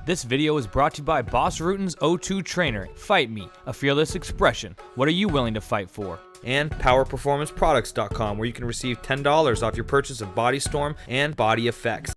This video is brought to you by Boss Rutan's O2 Trainer. Fight me, a fearless expression. What are you willing to fight for? And PowerPerformanceProducts.com, where you can receive $10 off your purchase of Body Storm and Body Effects.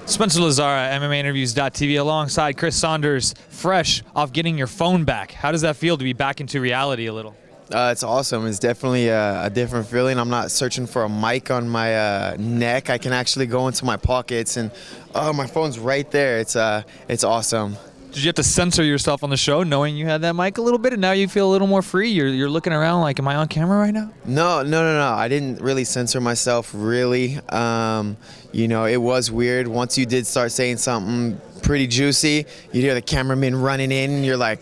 Spencer Lazara, MMAinterviews.tv, alongside Chris Saunders, fresh off getting your phone back. How does that feel to be back into reality a little? It's awesome. It's definitely a different feeling. I'm not searching for a mic on my neck. I can actually go into my pockets and my phone's right there. It's awesome. Did you have to censor yourself on the show knowing you had that mic a little bit and now you feel a little more free? You're looking around like, am I on camera right now? No. I didn't really censor myself, really. It was weird. Once you did start saying something pretty juicy, you hear the cameraman running in and you're like,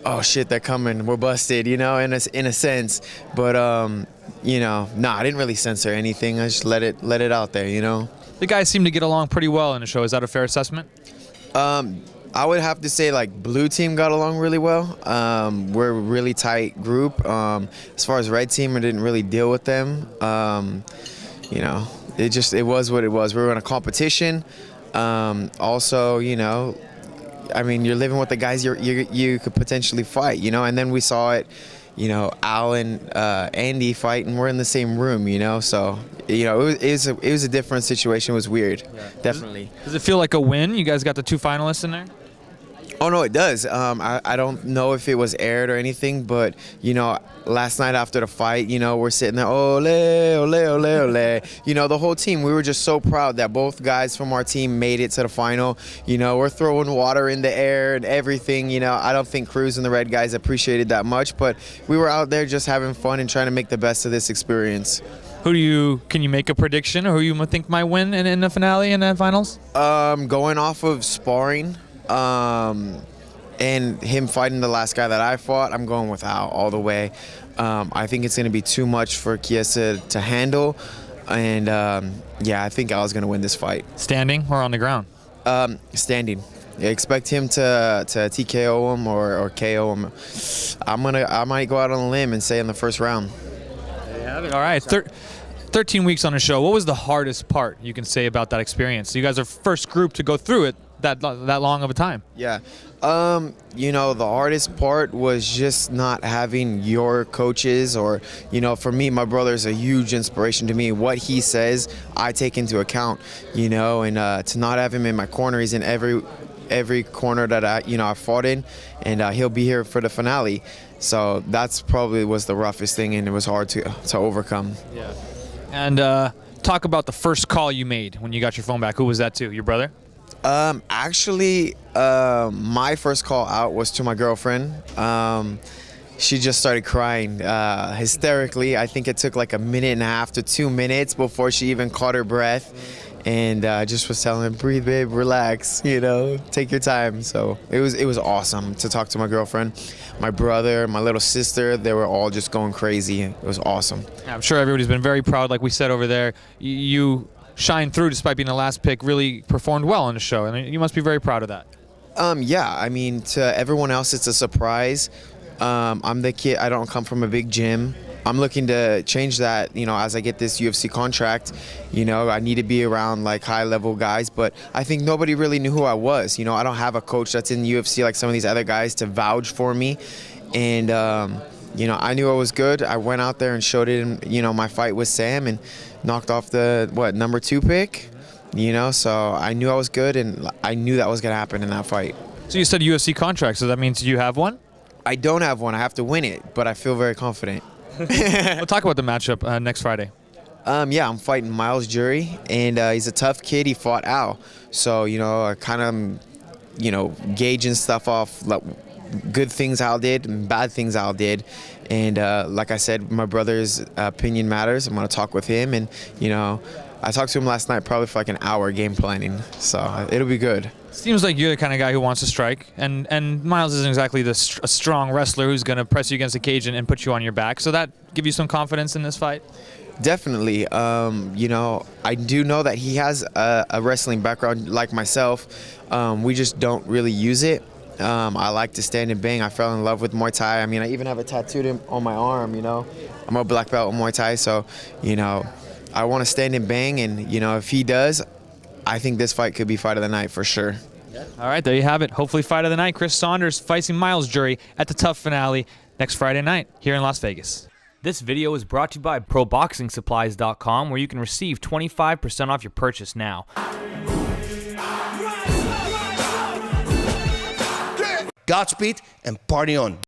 oh shit, they're coming, we're busted, in a sense. But I didn't really censor anything. I just let it out there. The guys seem to get along pretty well in the show. Is that a fair assessment? I would have to say, like, Blue Team got along really well. We're a really tight group. As far as Red Team, I didn't really deal with them. It was what it was. We were in a competition. Also, you're living with the guys you could potentially fight, and then we saw it, Al and Andy fight, and we're in the same room, so it was a different situation. It was weird. Yeah. Definitely. Does it feel like a win? You guys got the two finalists in there? Oh no, it does. I don't know if it was aired or anything, but last night after the fight, we're sitting there, ole, ole, ole, ole. The whole team, we were just so proud that both guys from our team made it to the final. We're throwing water in the air and everything. I don't think Cruz and the Red guys appreciated that much, but we were out there just having fun and trying to make the best of this experience. Can you make a prediction, or who you think might win in the finale and the finals? Going off of sparring, and him fighting the last guy that I fought, I'm going with Al all the way. I think it's going to be too much for Chiesa to handle, and I think Al's going to win this fight. Standing or on the ground? Standing. Yeah, expect him to TKO him or KO him. I might go out on a limb and say in the first round. There you have it. All right. 13 weeks on the show. What was the hardest part you can say about that experience? So you guys are first group to go through it that long of a time. Yeah. The hardest part was just not having your coaches, or, for me, my brother's a huge inspiration to me. What he says, I take into account, and to not have him in my corner. He's in every corner that I fought in, and he'll be here for the finale. So that's probably was the roughest thing, and it was hard to overcome. Yeah. And talk about the first call you made when you got your phone back. Who was that to? Your brother? Actually, my first call out was to my girlfriend. She just started crying hysterically. I think it took like 1.5 to 2 minutes before she even caught her breath. And I just was telling her, breathe, babe, relax, take your time. So it was awesome to talk to my girlfriend. My brother, my little sister, they were all just going crazy. It was awesome. Yeah, I'm sure everybody's been very proud. Like we said over there, you shined through despite being the last pick, really performed well on the show. And you must be very proud of that. To everyone else, it's a surprise. I'm the kid. I don't come from a big gym. I'm looking to change that, as I get this UFC contract. I need to be around like high-level guys, but I think nobody really knew who I was. I don't have a coach that's in UFC like some of these other guys to vouch for me. And, I knew I was good. I went out there and showed it in, my fight with Sam and knocked off the, number 2 pick. So I knew I was good, and I knew that was going to happen in that fight. So you said UFC contract, so that means you have one? I don't have one. I have to win it, but I feel very confident. We'll talk about the matchup next Friday. I'm fighting Myles Jury, and he's a tough kid. He fought Al. So, I kind of, gauging stuff off, like, good things Al did and bad things Al did. And like I said, my brother's opinion matters. I'm going to talk with him, and, I talked to him last night probably for like an hour game planning. So it'll be good. Seems like you're the kind of guy who wants to strike, and Myles isn't exactly a strong wrestler who's going to press you against the cage and put you on your back. So that give you some confidence in this fight? Definitely. I do know that he has a wrestling background like myself. We just don't really use it. I like to stand and bang. I fell in love with Muay Thai. I even have it tattooed on my arm, I'm a black belt in Muay Thai, so, I want to stand and bang, and, if he does, I think this fight could be fight of the night for sure. All right, there you have it. Hopefully fight of the night. Chris Saunders facing Myles Jury at the TUF finale next Friday night here in Las Vegas. This video is brought to you by ProBoxingSupplies.com, where you can receive 25% off your purchase now. Godspeed and party on.